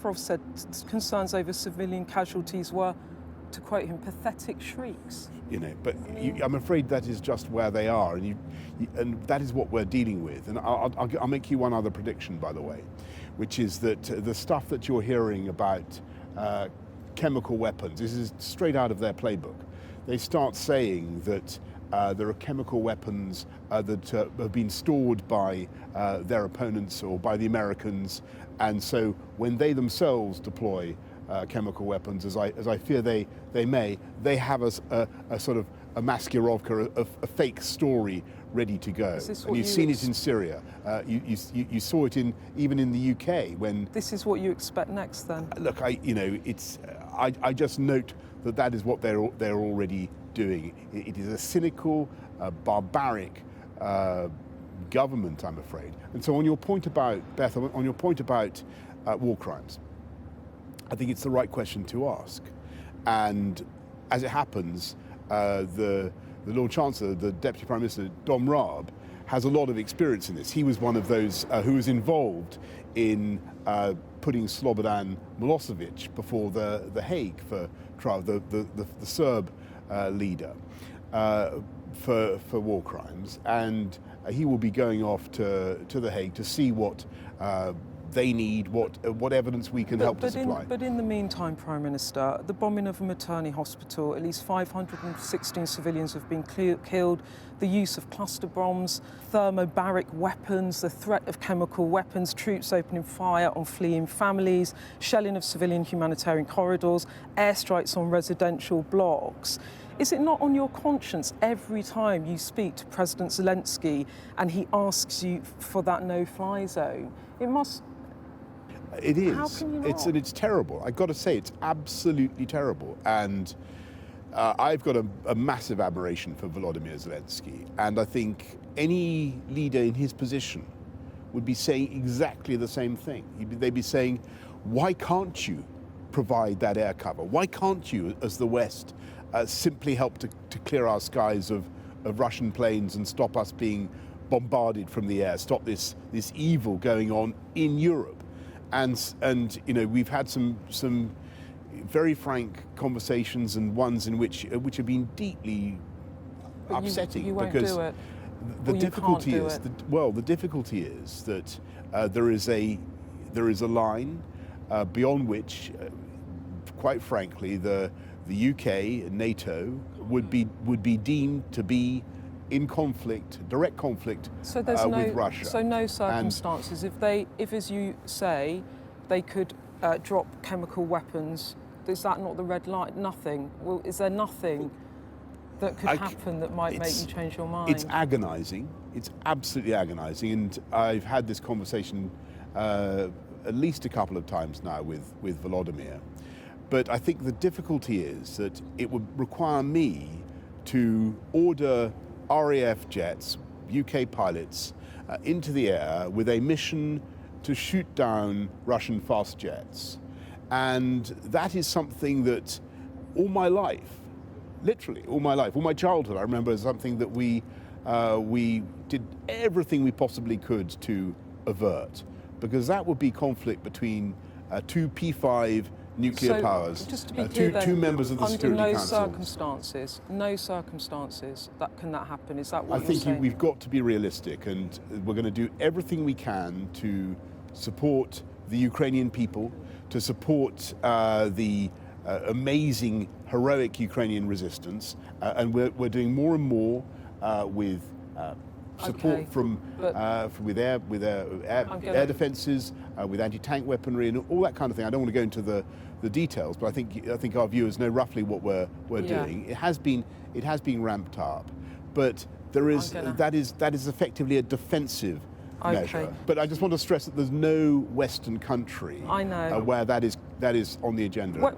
Lavrov said concerns over civilian casualties were, to quote him, pathetic shrieks. You know, but I'm afraid that is just where they are, and that is what we're dealing with. And I'll make you one other prediction, by the way, which is that the stuff that you're hearing about chemical weapons, this is straight out of their playbook. They start saying that there are chemical weapons that have been stored by their opponents or by the Americans, and so when they themselves deploy chemical weapons, as I fear they may, they have a sort of a maskirovka, a fake story ready to go. And you've seen it in Syria. You saw it even in the UK when. This is what you expect next, then? Look, I just note that is what they're already doing. It is a cynical, barbaric government, I'm afraid. And so on your point about, Beth, on your point about war crimes, I think it's the right question to ask. And as it happens, the Lord Chancellor, the Deputy Prime Minister, Dom Raab, has a lot of experience in this. He was one of those who was involved in putting Slobodan Milosevic before the Hague for trial, the Serb leader, for war crimes. And he will be going off to the Hague to see what they need, what evidence we can help to supply. But in the meantime, Prime Minister, the bombing of a maternity hospital, at least 516 civilians have been killed, the use of cluster bombs, thermobaric weapons, the threat of chemical weapons, troops opening fire on fleeing families, shelling of civilian humanitarian corridors, airstrikes on residential blocks. Is it not on your conscience every time you speak to President Zelensky and he asks you for that no-fly zone? It must... It is. How can you not? It's terrible. I've got to say, it's absolutely terrible. And I've got a massive admiration for Volodymyr Zelensky. And I think any leader in his position would be saying exactly the same thing. They'd be saying, why can't you provide that air cover? Why can't you, as the West, simply help to clear our skies of Russian planes and stop us being bombarded from the air, stop this evil going on in Europe? And you know, we've had some very frank conversations, and ones in which have been deeply upsetting. You won't because do it. The difficulty is the difficulty is that there is a line beyond which, quite frankly, the UK and NATO would be deemed to be in conflict, direct conflict, with Russia. So no circumstances. If as you say, they could drop chemical weapons, is that not the red light? Nothing. Well, is there nothing that could happen that might make you change your mind? It's agonising. It's absolutely agonising. And I've had this conversation at least a couple of times now with Volodymyr. But I think the difficulty is that it would require me to order RAF jets, UK pilots, into the air with a mission to shoot down Russian fast jets. And that is something that all my life, literally all my life, all my childhood, I remember something that we did everything we possibly could to avert, because that would be conflict between two P5 nuclear powers, just to be clear, two members of the Security Council. No circumstances can that happen? Is that what you're saying? I think we've got to be realistic, and we're going to do everything we can to support the Ukrainian people, to support the amazing, heroic Ukrainian resistance, and we're doing more and more with support with air defences, with anti-tank weaponry, and all that kind of thing. I don't want to go into the details, but I think our viewers know roughly what we're doing. It has been ramped up, but that is effectively a defensive measure. But I just want to stress that there's no Western country where that is on the agenda.